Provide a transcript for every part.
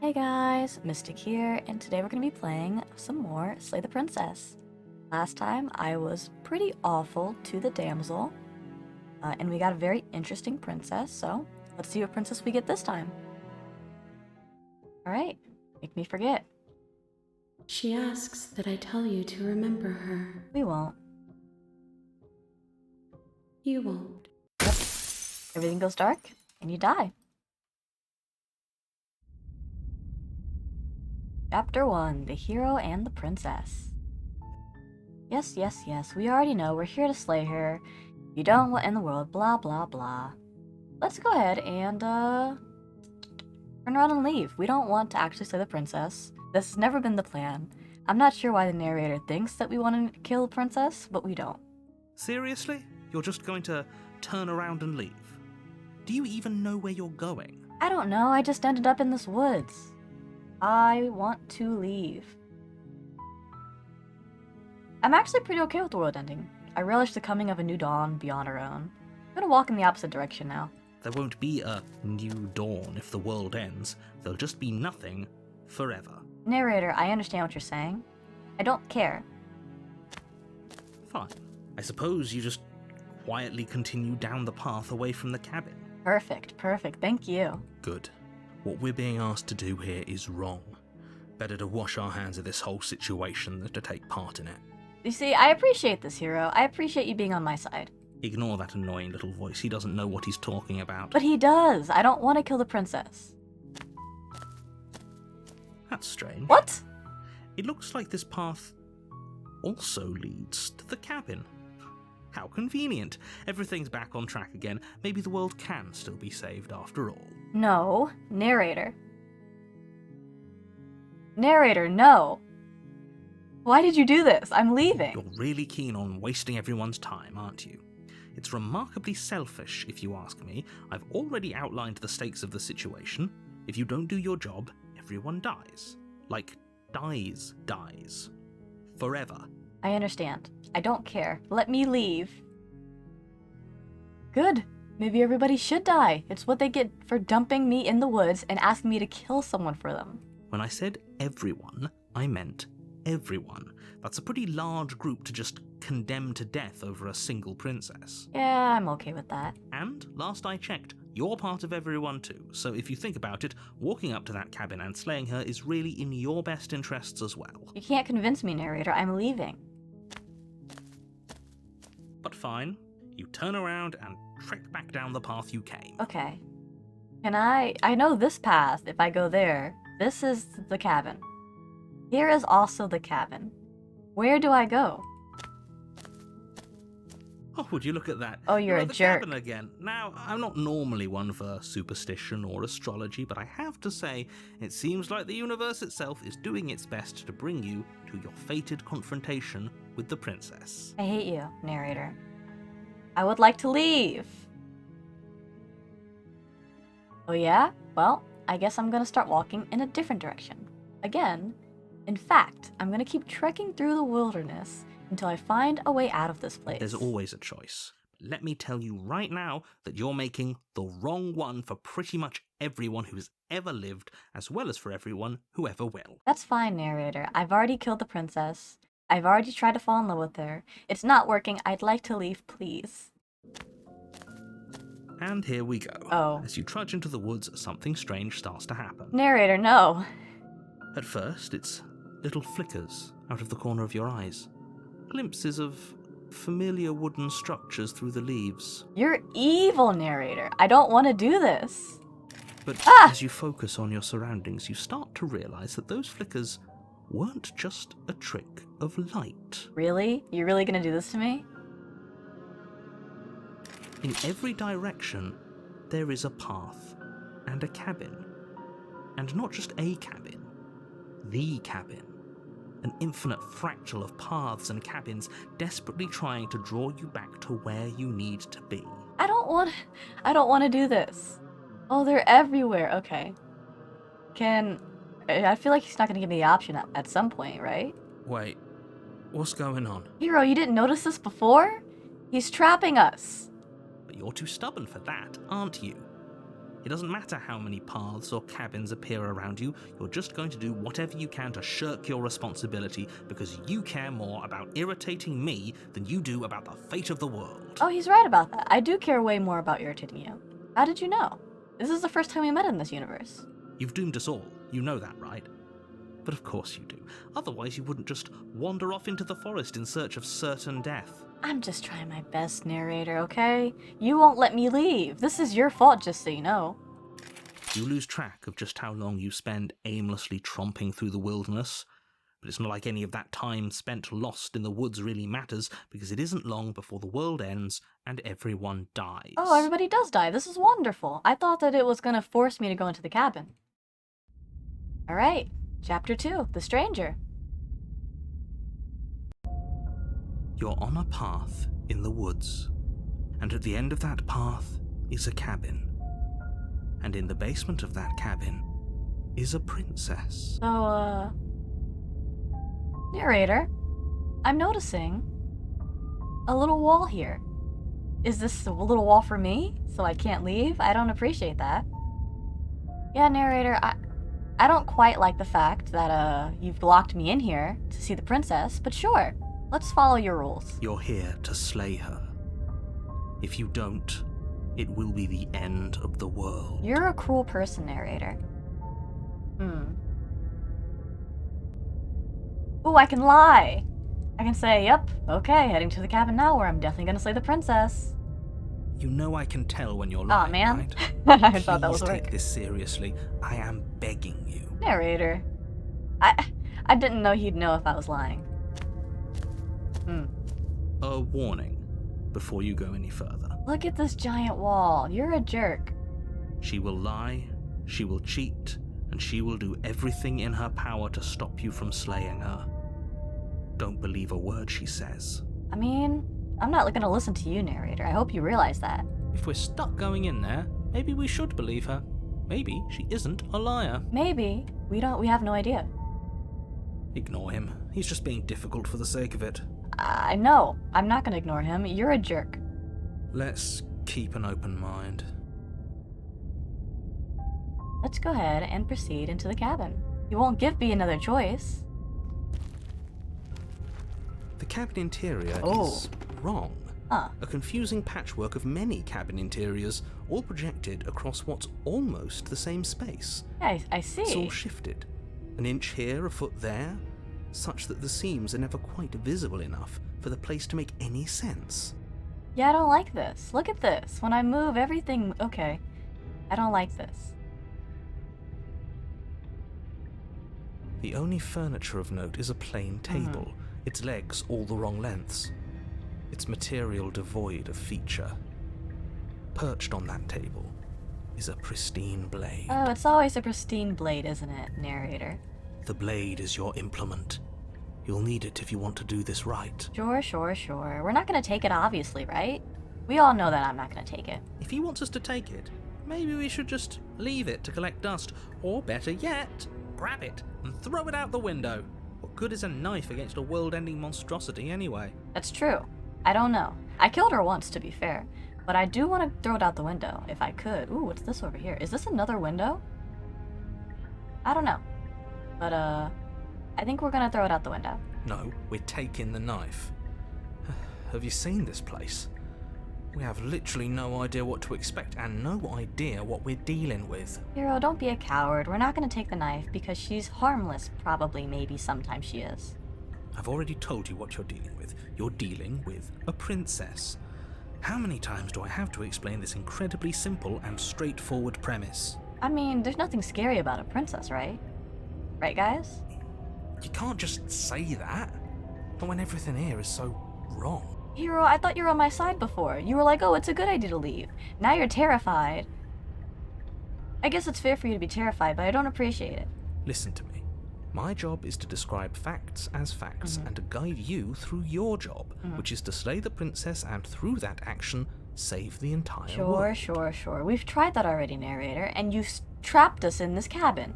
Hey guys, Mystic here, and today we're going to be playing some more Slay the Princess. Last time I was pretty awful to the damsel, and we got a very interesting princess, so let's see what princess we get this time. Alright, make me forget. She asks that I tell you to remember her. We won't. You won't. Yep. Everything goes dark, and you die. Chapter 1, The Hero and the Princess. Yes, we already know we're here to slay her. If you don't, what in the world, blah blah blah. Let's go ahead and, turn around and leave. We don't want to actually slay the princess. This has never been the plan. I'm not sure why the narrator thinks that we want to kill the princess, but we don't. Seriously? You're just going to turn around and leave? Do you even know where you're going? I don't know, I just ended up in this woods. I want to leave. I'm actually pretty okay with the world ending. I relish the coming of a new dawn beyond our own. I'm gonna walk in the opposite direction now. There won't be a new dawn if the world ends. There'll just be nothing forever. Narrator, I understand what you're saying. I don't care. Fine. I suppose you just quietly continue down the path away from the cabin. Perfect, thank you. Good. What we're being asked to do here is wrong. Better to wash our hands of this whole situation than to take part in it. You see, I appreciate this, hero. I appreciate you being on my side. Ignore that annoying little voice. He doesn't know what he's talking about. But he does. I don't want to kill the princess. That's strange. What? It looks like this path also leads to the cabin. How convenient. Everything's back on track again. Maybe the world can still be saved after all. No. Narrator. Narrator, no. Why did you do this? I'm leaving. You're really keen on wasting everyone's time, aren't you? It's remarkably selfish, if you ask me. I've already outlined the stakes of the situation. If you don't do your job, everyone dies. Like, dies. Forever. I understand. I don't care. Let me leave. Good. Maybe everybody should die. It's what they get for dumping me in the woods and asking me to kill someone for them. When I said everyone, I meant everyone. That's a pretty large group to just condemn to death over a single princess. Yeah, I'm okay with that. And, last I checked, you're part of everyone too, so if you think about it, walking up to that cabin and slaying her is really in your best interests as well. You can't convince me, narrator. I'm leaving. But fine, you turn around and trek back down the path you came. Okay. I know this path, if I go there. This is the cabin. Here is also the cabin. Where do I go? Oh, would you look at that? Oh, you're a at the jerk. cabin again. Now, I'm not normally one for superstition or astrology, but I have to say, it seems like the universe itself is doing its best to bring you to your fated confrontation with the princess. I hate you, narrator. I would like to leave. Oh yeah? Well, I guess I'm gonna start walking in a different direction. Again. In fact, I'm gonna keep trekking through the wilderness until I find a way out of this place. There's always a choice. Let me tell you right now that you're making the wrong one for pretty much everyone who's ever lived, as well as for everyone who ever will. That's fine, narrator. I've already killed the princess. I've already tried to fall in love with her. It's not working. I'd like to leave, please. And here we go. Oh. As you trudge into the woods, something strange starts to happen. Narrator, no. At first, it's little flickers out of the corner of your eyes. Glimpses of familiar wooden structures through the leaves. You're evil, narrator. I don't want to do this. But Ah! as you focus on your surroundings, you start to realize that those flickers weren't just a trick of light. Really? You're really gonna do this to me? In every direction, there is a path and a cabin. And not just a cabin, the cabin. An infinite fractal of paths and cabins desperately trying to draw you back to where you need to be. I don't want to do this. Oh, they're everywhere. Okay. I feel like he's not gonna give me the option at some point, right? Wait, what's going on? Hero, you didn't notice this before? He's trapping us. But you're too stubborn for that, aren't you? It doesn't matter how many paths or cabins appear around you, you're just going to do whatever you can to shirk your responsibility because you care more about irritating me than you do about the fate of the world. Oh, he's right about that. I do care way more about irritating you. How did you know? This is the first time we met in this universe. You've doomed us all, you know that, right? But of course you do. Otherwise you wouldn't just wander off into the forest in search of certain death. I'm just trying my best, narrator, okay? You won't let me leave. This is your fault, just so you know. You lose track of just how long you spend aimlessly tromping through the wilderness. But it's not like any of that time spent lost in the woods really matters, because it isn't long before the world ends and everyone dies. Oh, everybody does die. This is wonderful. I thought that it was gonna force me to go into the cabin. Alright, Chapter 2, The Stranger. You're on a path in the woods, and at the end of that path is a cabin. And in the basement of that cabin is a princess. So, narrator, I'm noticing a little wall here. Is this a little wall for me, so I can't leave? I don't appreciate that. Yeah, narrator, I don't quite like the fact that, you've locked me in here to see the princess, but sure, let's follow your rules. You're here to slay her. If you don't, it will be the end of the world. You're a cruel person, narrator. Ooh, I can lie! I can say, yep, okay, heading to the cabin now where I'm definitely gonna slay the princess. You know I can tell when you're lying, Aw, man. right? I thought that was Please work. take this seriously. I am begging you. Narrator. I didn't know he'd know if I was lying. A warning before you go any further. Look at this giant wall. You're a jerk. She will lie, she will cheat, and she will do everything in her power to stop you from slaying her. Don't believe a word she says. I mean, I'm not gonna listen to you, narrator. I hope you realize that. If we're stuck going in there, maybe we should believe her. Maybe she isn't a liar. Maybe. We have no idea. Ignore him. He's just being difficult for the sake of it. I know. I'm not gonna ignore him. You're a jerk. Let's keep an open mind. Let's go ahead and proceed into the cabin. You won't give me another choice. The cabin interior Oh. is wrong. Huh. A confusing patchwork of many cabin interiors, all projected across what's almost the same space. Yeah, I see. It's all shifted. An inch here, a foot there, such that the seams are never quite visible enough for the place to make any sense. Yeah, I don't like this. Look at this. When I move, everything... Okay. I don't like this. The only furniture of note is a plain table, its legs all the wrong lengths, its material devoid of feature. Perched on that table is a pristine blade. Oh, it's always a pristine blade, isn't it, narrator? The blade is your implement. You'll need it if you want to do this right. Sure. We're not gonna take it, obviously, right? We all know that I'm not gonna take it. If he wants us to take it, maybe we should just leave it to collect dust, or better yet, grab it and throw it out the window. What good is a knife against a world-ending monstrosity anyway? That's true. I don't know. I killed her once, to be fair. But I do want to throw it out the window, if I could. Ooh, what's this over here? Is this another window? I don't know. But, I think we're gonna throw it out the window. No, we're taking the knife. Have you seen this place? We have literally no idea what to expect and no idea what we're dealing with. Hero, don't be a coward. We're not gonna take the knife because she's harmless. Probably, maybe, sometimes she is. I've already told you what you're dealing with. You're dealing with a princess. How many times do I have to explain this incredibly simple and straightforward premise? I mean, there's nothing scary about a princess, right? Right, guys? You can't just say that. Not when everything here is so wrong. Hero, I thought you were on my side before. You were like, oh, it's a good idea to leave. Now you're terrified. I guess it's fair for you to be terrified, but I don't appreciate it. Listen to me. My job is to describe facts as facts and to guide you through your job, which is to slay the princess and through that action, save the entire world. Sure. We've tried that already, narrator, and you trapped us in this cabin.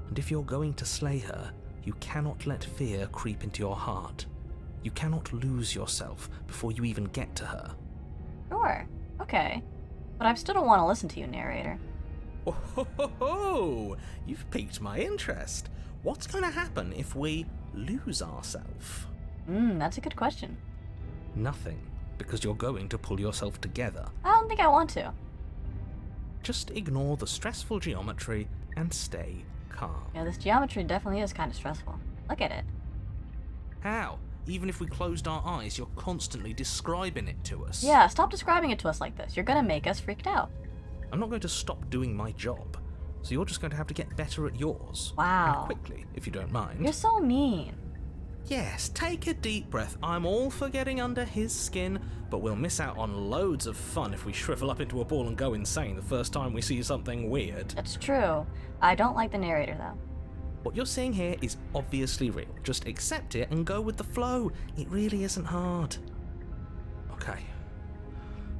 And if you're going to slay her, you cannot let fear creep into your heart. You cannot lose yourself before you even get to her. Sure. Okay. But I still don't want to listen to you, narrator. Oh, ho, ho, ho. You've piqued my interest. What's going to happen if we lose ourselves? That's a good question. Nothing, because you're going to pull yourself together. I don't think I want to. Just ignore the stressful geometry and stay calm. Yeah, this geometry definitely is kind of stressful. Look at it. How? Even if we closed our eyes, you're constantly describing it to us. Yeah, stop describing it to us like this. You're gonna make us freaked out. I'm not going to stop doing my job, so you're just going to have to get better at yours. Wow. And quickly, if you don't mind. You're so mean. Yes, take a deep breath. I'm all for getting under his skin, but we'll miss out on loads of fun if we shrivel up into a ball and go insane the first time we see something weird. That's true. I don't like the narrator, though. What you're seeing here is obviously real. Just accept it and go with the flow. It really isn't hard.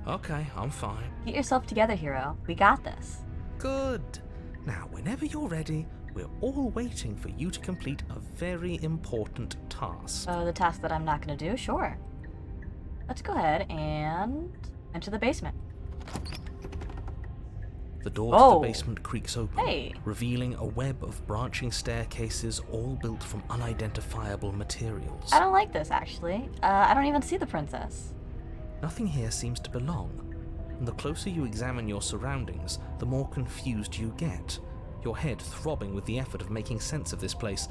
Okay, I'm fine. Get yourself together, hero. We got this. Good. Now, whenever you're ready, we're all waiting for you to complete a very important task. Oh, the task that I'm not gonna do? Sure. Let's go ahead and enter the basement. The door to the basement creaks open, Hey. revealing a web of branching staircases all built from unidentifiable materials. I don't like this, actually. I don't even see the princess. Nothing here seems to belong, and the closer you examine your surroundings, the more confused you get, your head throbbing with the effort of making sense of this place.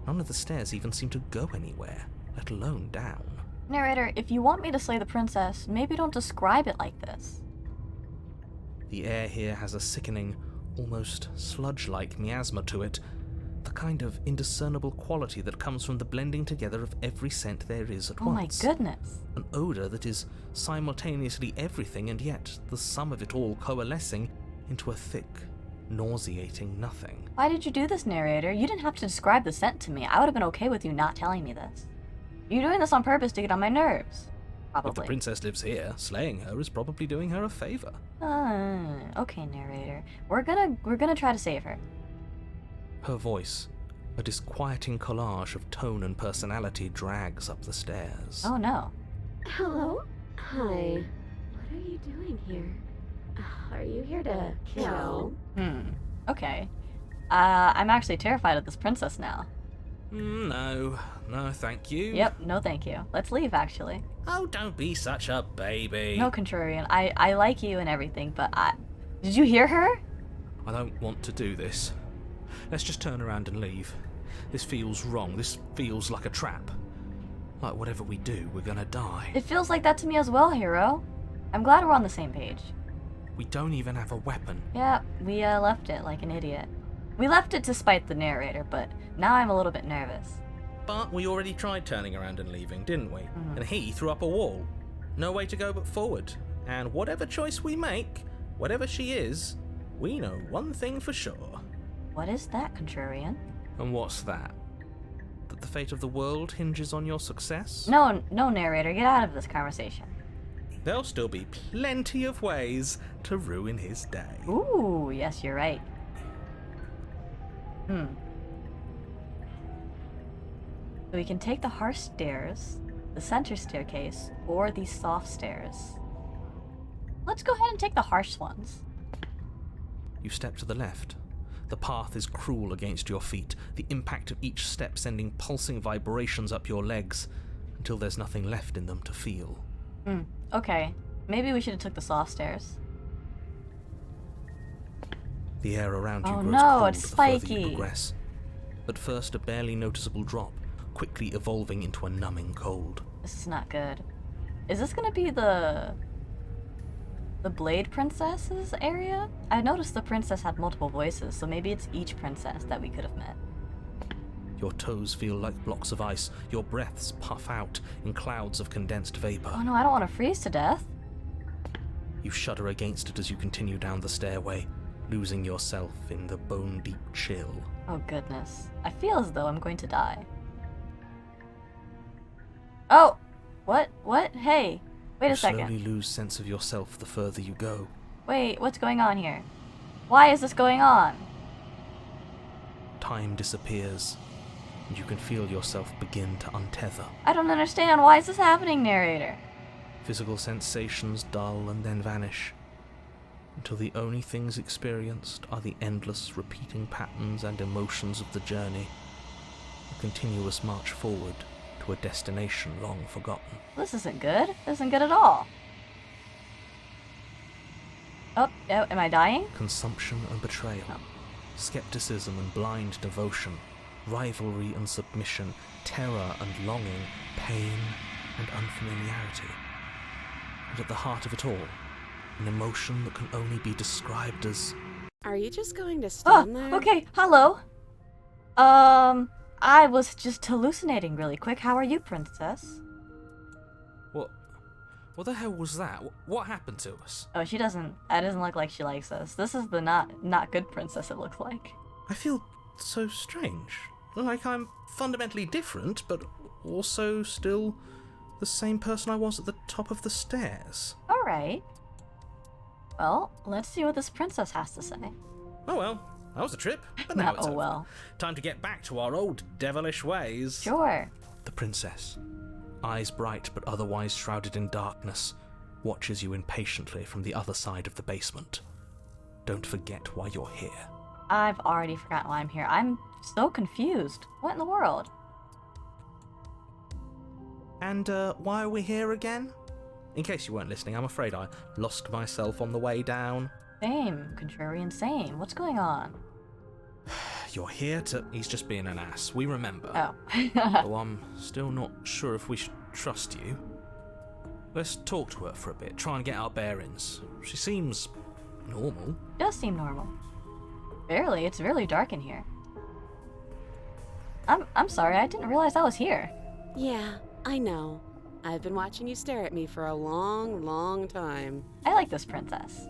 None of the stairs even seem to go anywhere, let alone down. Narrator, if you want me to slay the princess, maybe don't describe it like this. The air here has a sickening, almost sludge-like miasma to it, the kind of indiscernible quality that comes from the blending together of every scent there is at once. Oh my goodness. An odor that is simultaneously everything and yet the sum of it all coalescing into a thick, nauseating nothing. Why did you do this, narrator? You didn't have to describe the scent to me. I would have been okay with you not telling me this. You're doing this on purpose to get on my nerves. Probably. If the princess lives here, slaying her is probably doing her a favor. Okay, narrator. We're gonna try to save her. Her voice, a disquieting collage of tone and personality, drags up the stairs. Oh no. Hello? Hi. What are you doing here? Are you here to kill? Okay. I'm actually terrified of this princess now. No, thank you. Yep, no thank you. Let's leave, actually. Oh, don't be such a baby. No, Contrarian. I like you and everything, but Did you hear her? I don't want to do this. Let's just turn around and leave. This feels wrong. This feels like a trap. Like whatever we do, we're gonna die. It feels like that to me as well, hero. I'm glad we're on the same page. We don't even have a weapon. Yeah, we left it like an idiot. We left it to spite the narrator, but now I'm a little bit nervous. But we already tried turning around and leaving, didn't we? And he threw up a wall. No way to go but forward. And whatever choice we make, whatever she is, we know one thing for sure. What is that, Contrarian? And what's that? That the fate of the world hinges on your success? No, narrator, get out of this conversation. There'll still be plenty of ways to ruin his day. Ooh, yes, you're right. So we can take the harsh stairs, the center staircase, or the soft stairs. Let's go ahead and take the harsh ones. You step to the left. The path is cruel against your feet, the impact of each step sending pulsing vibrations up your legs, until there's nothing left in them to feel. Okay. Maybe we should have took the soft stairs. The air around you Oh grows no, cold it's the further spiky. you progress. At first a barely noticeable drop, quickly evolving into a numbing cold. This is not good. Is this gonna be the Blade Princess's area? I noticed the princess had multiple voices, so maybe it's each princess that we could have met. Your toes feel like blocks of ice, your breaths puff out in clouds of condensed vapor. Oh no, I don't want to freeze to death. You shudder against it as you continue down the stairway, losing yourself in the bone-deep chill. Oh goodness. I feel as though I'm going to die. Oh! What? Hey! Wait a second. You slowly lose sense of yourself the further you go. Wait, what's going on here? Why is this going on? Time disappears, and you can feel yourself begin to untether. I don't understand. Why is this happening, narrator? Physical sensations dull and then vanish. until the only things experienced are the endless repeating patterns and emotions of the journey, a continuous march forward to a destination long forgotten. This isn't good. This isn't good at all. Oh, am I dying? Consumption and betrayal, skepticism and blind devotion, rivalry and submission, terror and longing, pain and unfamiliarity. And at the heart of it all, an emotion that can only be described as... Are you just going to stand there? Okay, hello. I was just hallucinating really quick. How are you, princess? What the hell was that? What happened to us? Oh, she doesn't... That doesn't look like she likes us. This is the not good princess, it looks like. I feel so strange. Like I'm fundamentally different, but also still the same person I was at the top of the stairs. Alright. Well, let's see what this princess has to say. Oh well, that was a trip, but now Not it's oh over. well. Time to get back to our old devilish ways. Sure. The princess, eyes bright but otherwise shrouded in darkness, watches you impatiently from the other side of the basement. Don't forget why you're here. I've already forgotten why I'm here. I'm so confused. What in the world? And why are we here again? In case you weren't listening, I'm afraid I lost myself on the way down. Same. Contrarian same. What's going on? You're here to... He's just being an ass. We remember. Oh. Though I'm still not sure if we should trust you. Let's talk to her for a bit, try and get our bearings. She seems normal. Does seem normal. Barely. It's really dark in here. I'm sorry. I didn't realize I was here. Yeah, I know. I've been watching you stare at me for a long, long time. I like this princess.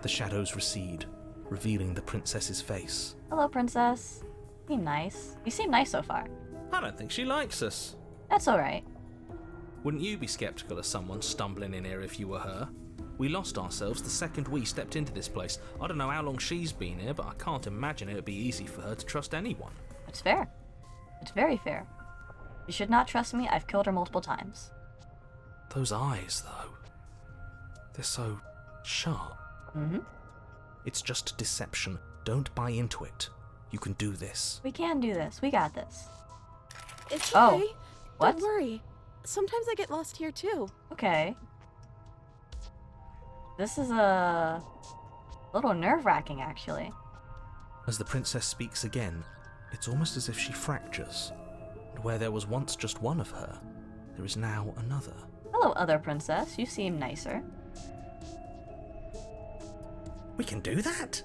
The shadows recede, revealing the princess's face. Hello, princess. Seem nice. You seem nice so far. I don't think she likes us. That's alright. Wouldn't you be skeptical of someone stumbling in here if you were her? We lost ourselves the second we stepped into this place. I don't know how long she's been here, but I can't imagine it would be easy for her to trust anyone. It's fair. It's very fair. You should not trust me. I've killed her multiple times. Those eyes, though. They're so sharp. Mm-hmm. It's just deception. Don't buy into it. You can do this. We can do this. We got this. It's Oh, okay. what? Don't worry. Sometimes I get lost here too. Okay. This is a little nerve-wracking, actually. As the princess speaks again, it's almost as if she fractures. And where there was once just one of her, there is now another. Hello, other princess. You seem nicer. We can do that?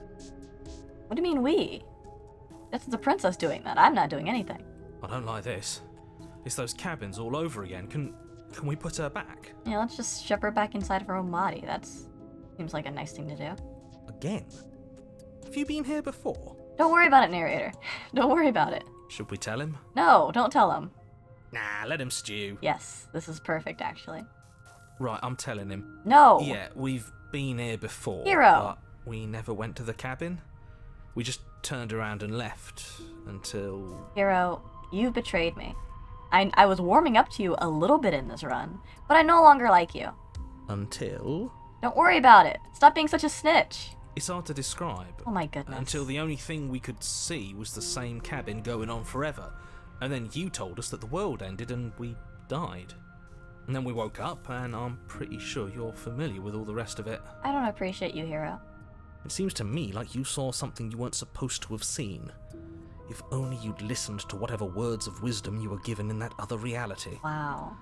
What do you mean we? That's the princess doing that. I'm not doing anything. I don't like this. It's those cabins all over again. Can we put her back? Yeah, let's just shove her back inside of her own body. That's seems like a nice thing to do. Again? Have you been here before? Don't worry about it, narrator. Don't worry about it. Should we tell him? No, don't tell him. Nah, let him stew. Yes, this is perfect, actually. Right, I'm telling him. No! Yeah, we've been here before. Hero! But we never went to the cabin. We just turned around and left until... Hero, you've betrayed me. I was warming up to you a little bit in this run, but I no longer like you. Until... Don't worry about it. Stop being such a snitch. It's hard to describe. Oh my goodness. Until the only thing we could see was the same cabin going on forever. And then you told us that the world ended and we died. And then we woke up, and I'm pretty sure you're familiar with all the rest of it. I don't appreciate you, Hero. It seems to me like you saw something you weren't supposed to have seen. If only you'd listened to whatever words of wisdom you were given in that other reality. Wow.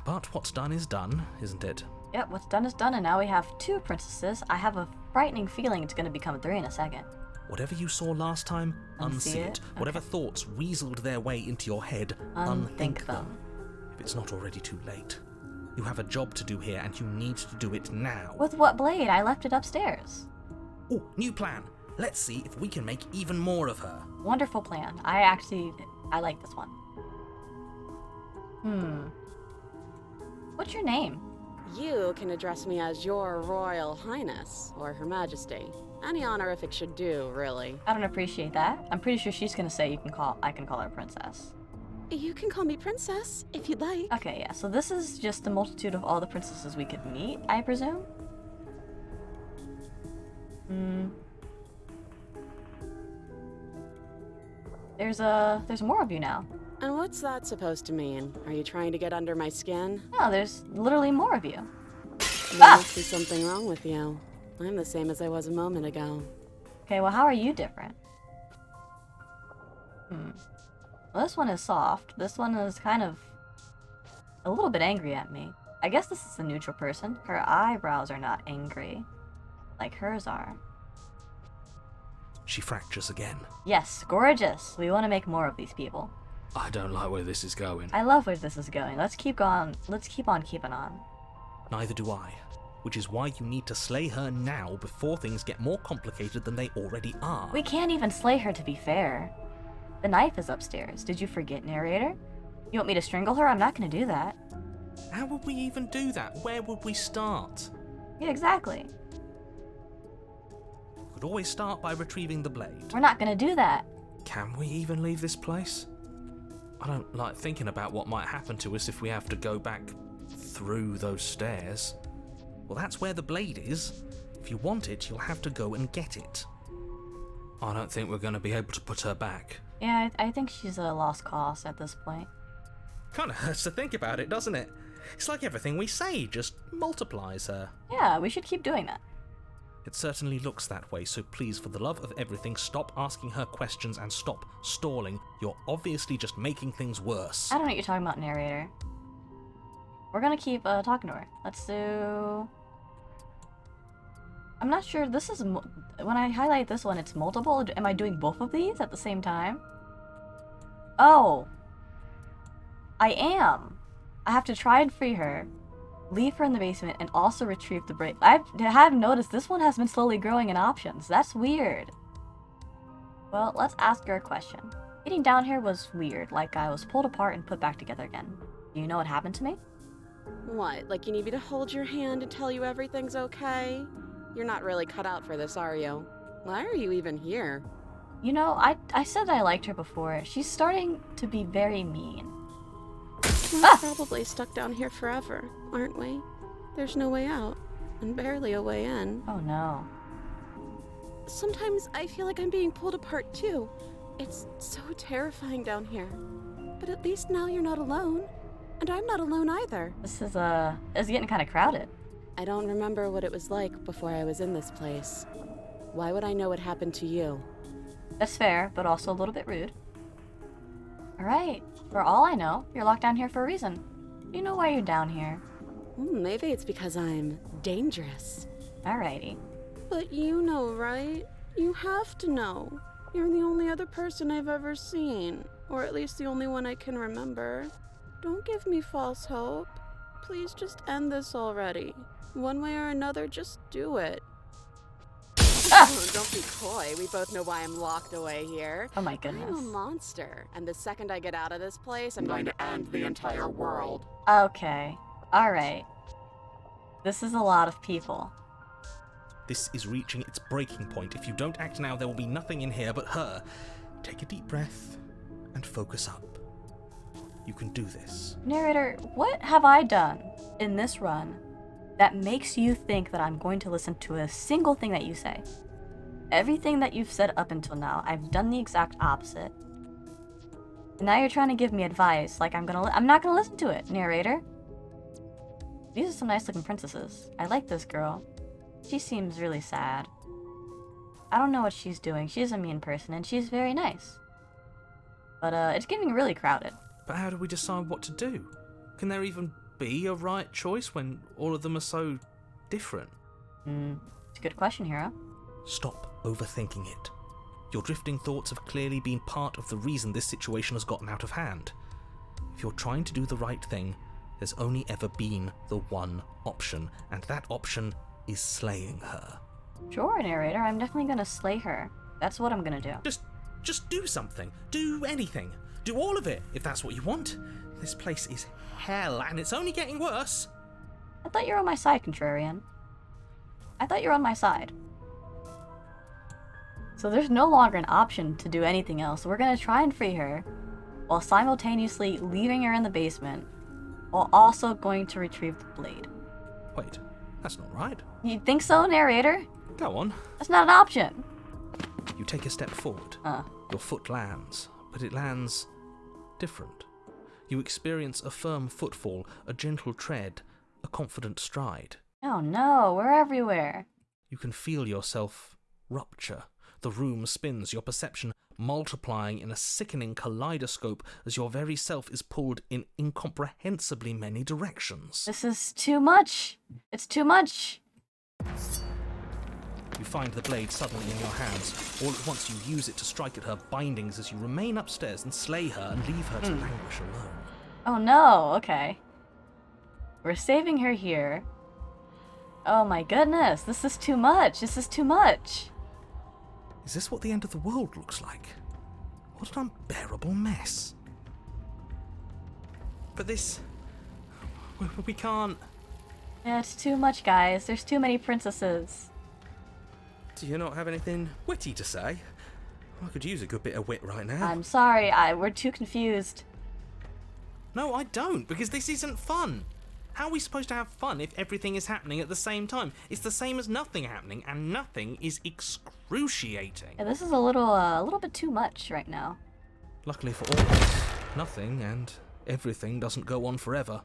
But what's done is done, isn't it? Yep, what's done is done, and now we have 2 princesses. I have a frightening feeling it's going to become 3 in a second. Whatever you saw last time, Unsee unsee it? it. Whatever thoughts weaseled their way into your head, Unthink unthink them. If it's not already too late. You have a job to do here, and you need to do it now. With what blade? I left it upstairs. Oh, new plan. Let's see if we can make even more of her. Wonderful plan. I like this one. What's your name? You can address me as Your Royal Highness, or Her Majesty. Any honorific should do, really. I don't appreciate that. I'm pretty sure she's gonna say I can call her princess. You can call me Princess, if you'd like. Okay, yeah, so this is just the multitude of all the princesses we could meet, I presume? Hmm. There's more of you now. And what's that supposed to mean? Are you trying to get under my skin? No, there's literally more of you. There Ah! must be something wrong with you. I'm the same as I was a moment ago. Okay, well, how are you different? Well, this one is soft. This one is kind of a little bit angry at me. I guess this is a neutral person. Her eyebrows are not angry, like hers are. She fractures again. Yes, gorgeous. We want to make more of these people. I don't like where this is going. I love where this is going. Let's keep on keeping on. Neither do I. Which is why you need to slay her now before things get more complicated than they already are. We can't even slay her, to be fair. The knife is upstairs. Did you forget, narrator? You want me to strangle her? I'm not gonna do that. How would we even do that? Where would we start? Yeah, exactly. We could always start by retrieving the blade. We're not gonna do that. Can we even leave this place? I don't like thinking about what might happen to us if we have to go back through those stairs. Well, that's where the blade is. If you want it, you'll have to go and get it. I don't think we're going to be able to put her back. Yeah, I think she's a lost cause at this point. Kind of hurts to think about it, doesn't it? It's like everything we say just multiplies her. Yeah, we should keep doing that. It certainly looks that way, so please, for the love of everything, stop asking her questions and stop stalling. You're obviously just making things worse. I don't know what you're talking about, narrator. We're gonna keep talking to her. Let's do... I'm not sure, this is... When I highlight this one, it's multiple. Am I doing both of these at the same time? Oh. I am. I have to try and free her, leave her in the basement, and also retrieve the blade. I have noticed this one has been slowly growing in options. That's weird. Well, let's ask her a question. Getting down here was weird, like I was pulled apart and put back together again. Do you know what happened to me? What, like you need me to hold your hand and tell you everything's okay? You're not really cut out for this, are you? Why are you even here? You know, I said that I liked her before. She's starting to be very mean. We're probably stuck down here forever, aren't we? There's no way out, and barely a way in. Oh no. Sometimes I feel like I'm being pulled apart too. It's so terrifying down here. But at least now you're not alone. And I'm not alone either. This is it's getting kind of crowded. I don't remember what it was like before I was in this place. Why would I know what happened to you? That's fair, but also a little bit rude. Alright, for all I know, you're locked down here for a reason. You know why you're down here. Maybe it's because I'm dangerous. Alrighty. But you know, right? You have to know. You're the only other person I've ever seen. Or at least the only one I can remember. Don't give me false hope. Please just end this already. One way or another, just do it. Oh, don't be coy. We both know why I'm locked away here. Oh my I'm goodness. a monster, and the second I get out of this place, I'm going to end the entire world. Okay. Alright. This is a lot of people. This is reaching its breaking point. If you don't act now, there will be nothing in here but her. Take a deep breath and focus up. You can do this. Narrator, what have I done in this run that makes you think that I'm going to listen to a single thing that you say? Everything that you've said up until now, I've done the exact opposite. And now you're trying to give me advice like I'm not gonna listen to it, narrator. These are some nice looking princesses. I like this girl. She seems really sad. I don't know what she's doing. She's a mean person and she's very nice. But it's getting really crowded. But how do we decide what to do? Can there even be a right choice when all of them are so different? It's a good question, Hero. Stop overthinking it. Your drifting thoughts have clearly been part of the reason this situation has gotten out of hand. If you're trying to do the right thing, there's only ever been the one option, and that option is slaying her. Sure, narrator. I'm definitely gonna slay her. That's what I'm gonna do. Just do something. Do anything. Do all of it, if that's what you want. This place is hell, and it's only getting worse. I thought you were on my side, Contrarian. I thought you were on my side. So there's no longer an option to do anything else. We're gonna try and free her, while simultaneously leaving her in the basement, while also going to retrieve the blade. Wait, that's not right. You think so, narrator? Go on. That's not an option. You take a step forward. Your foot lands, but it lands different. You experience a firm footfall, a gentle tread, a confident stride. Oh no, we're everywhere. You can feel yourself rupture. The room spins, your perception multiplying in a sickening kaleidoscope as your very self is pulled in incomprehensibly many directions. This is too much. It's too much. You find the blade suddenly in your hands. All at once you use it to strike at her bindings as you remain upstairs and slay her and leave her to languish alone. Oh no, okay. We're saving her here. Oh my goodness, this is too much. This is too much. Is this what the end of the world looks like? What an unbearable mess. But this... we can't... Yeah, it's too much, guys. There's too many princesses. Do you not have anything witty to say? I could use a good bit of wit right now. I'm sorry, we're too confused. No, I don't, because this isn't fun. How are we supposed to have fun if everything is happening at the same time? It's the same as nothing happening, and nothing is excruciating. Yeah, this is a little bit too much right now. Luckily for all of us, nothing and everything doesn't go on forever.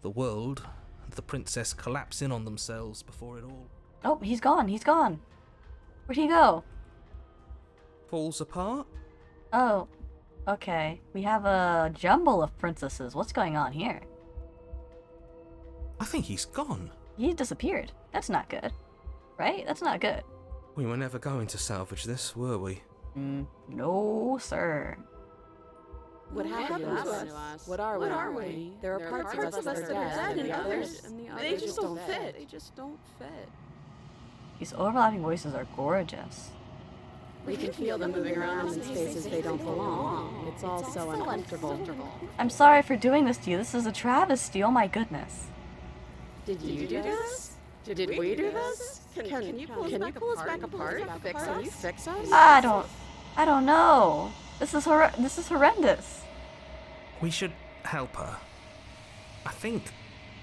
The world and the princess collapse in on themselves before it all Oh, he's gone. He's gone. Where'd he go? falls apart. Oh, okay. We have a jumble of princesses. What's going on here? I think he's gone. He disappeared. That's not good. Right? That's not good. We were never going to salvage this, were we? No, sir. What happened to us? What are we? There are parts of us that are dead, and others, they just don't fit. They just don't fit. These overlapping voices are gorgeous. We can feel them moving around in spaces they don't belong. It's all so uncomfortable. I'm sorry for doing this to you. This is a travesty. Oh my goodness. Did you do this? Did we do this? Can you pull us back apart? Can you fix us? I don't know. This is horrendous. We should help her. I think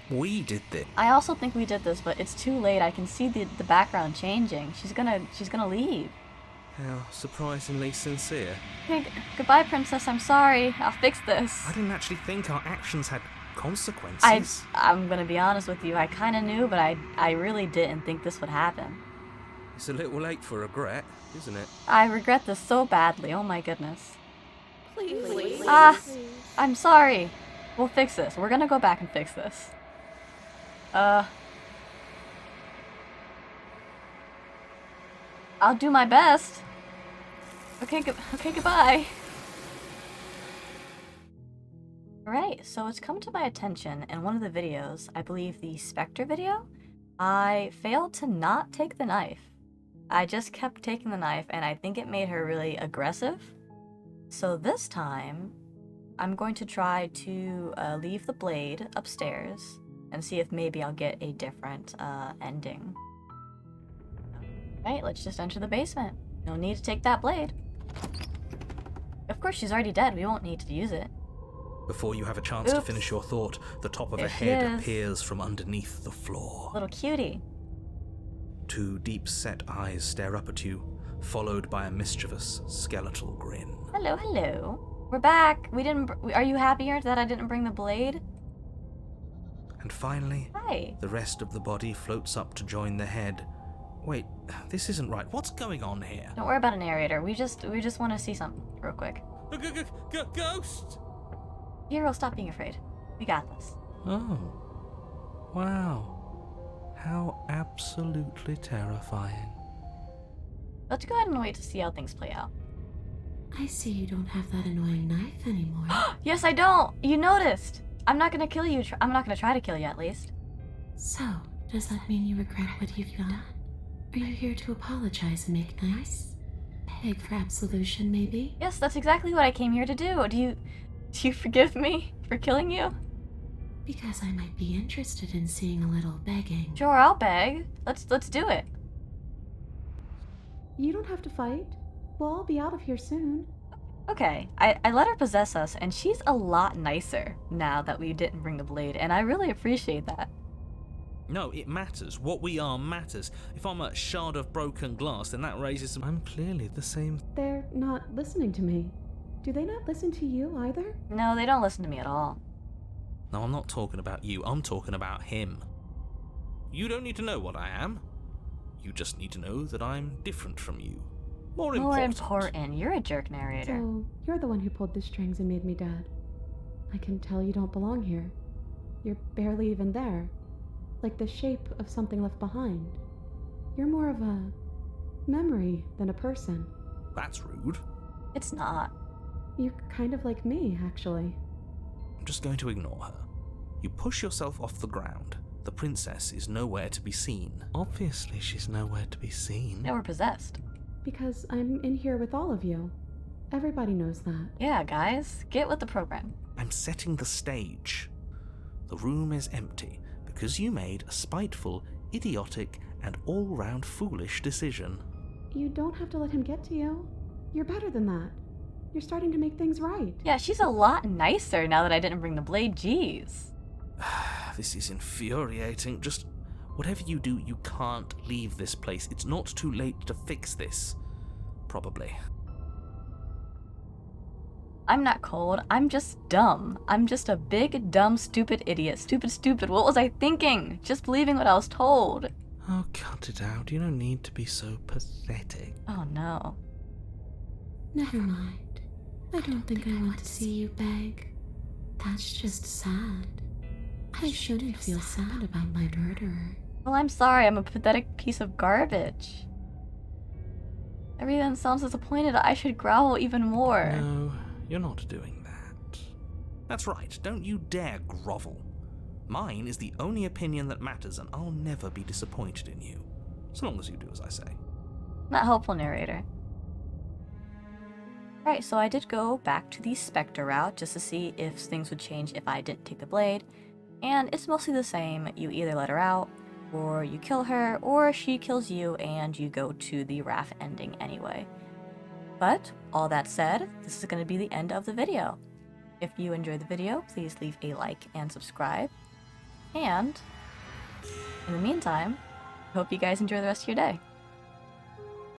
we did this. I also think we did this, but it's too late. I can see the background changing. She's gonna leave. How surprisingly sincere. Okay, goodbye, princess. I'm sorry. I'll fix this. I didn't actually think our actions had consequences. I'm gonna be honest with you. I kind of knew, but I really didn't think this would happen. It's a little late for regret, isn't it? I regret this so badly. Oh my goodness. Please. I'm sorry. We'll fix this. We're gonna go back and fix this. I'll do my best. Okay, goodbye. Alright, so it's come to my attention in one of the videos, I believe the Spectre video, I failed to not take the knife. I just kept taking the knife, and I think it made her really aggressive. So this time, I'm going to try to leave the blade upstairs and see if maybe I'll get a different ending. Alright, let's just enter the basement. No need to take that blade. Of course, she's already dead. We won't need to use it. Before you have a chance to finish your thought, the top of a head appears from underneath the floor. Little cutie. Two deep-set eyes stare up at you, followed by a mischievous, skeletal grin. Hello, hello. We're back. Are you happier that I didn't bring the blade? And finally, Hi. the rest of the body floats up to join the head. Wait, this isn't right. What's going on here? Don't worry about a narrator. We just want to see something real quick. Ghost! Hero, stop being afraid. We got this. Oh. Wow. How absolutely terrifying. Let's go ahead and wait to see how things play out. I see you don't have that annoying knife anymore. Yes, I don't! You noticed! I'm not gonna kill you. I'm not gonna try to kill you, at least. So, does that mean you regret what you've done? Are you here to apologize and make nice? Beg for absolution, maybe? Yes, that's exactly what I came here to do. Do you forgive me for killing you? Because I might be interested in seeing a little begging. Sure, I'll beg. Let's do it. You don't have to fight. We'll all be out of here soon. Okay, I let her possess us, and she's a lot nicer now that we didn't bring the blade, and I really appreciate that. No, it matters. What we are matters. If I'm a shard of broken glass, then that raises some... I'm clearly the same... They're not listening to me. Do they not listen to you either? No, they don't listen to me at all. No, I'm not talking about you. I'm talking about him. You don't need to know what I am. You just need to know that I'm different from you. More important. You're a jerk narrator. So, you're the one who pulled the strings and made me dead. I can tell you don't belong here. You're barely even there. Like the shape of something left behind. You're more of a memory than a person. That's rude. It's not. You're kind of like me, actually. I'm just going to ignore her. You push yourself off the ground. The princess is nowhere to be seen. Obviously, she's nowhere to be seen. Yeah, we're possessed. Because I'm in here with all of you. Everybody knows that. Yeah, guys, get with the program. I'm setting the stage. The room is empty because you made a spiteful, idiotic, and all-round foolish decision. You don't have to let him get to you. You're better than that. You're starting to make things right. Yeah, she's a lot nicer now that I didn't bring the blade. Jeez. This is infuriating. Just whatever you do, you can't leave this place. It's not too late to fix this. Probably. I'm not cold. I'm just dumb. I'm just a big, dumb, stupid idiot. Stupid. What was I thinking? Just believing what I was told. Oh, cut it out. You don't need to be so pathetic. Oh, no. Never mind. I don't think I want to see you beg. That's just sad. I shouldn't feel sad about my murderer. Well, I'm sorry. I'm a pathetic piece of garbage. Everyone sounds disappointed. I should growl even more. No, you're not doing that. That's right. Don't you dare grovel. Mine is the only opinion that matters, and I'll never be disappointed in you. So long as you do as I say. Not helpful, narrator. Right, so I did go back to the Spectre route just to see if things would change if I didn't take the blade. And it's mostly the same. You either let her out, or you kill her, or she kills you and you go to the Wrath ending anyway. But, all that said, this is going to be the end of the video. If you enjoyed the video, please leave a like and subscribe. And, in the meantime, I hope you guys enjoy the rest of your day.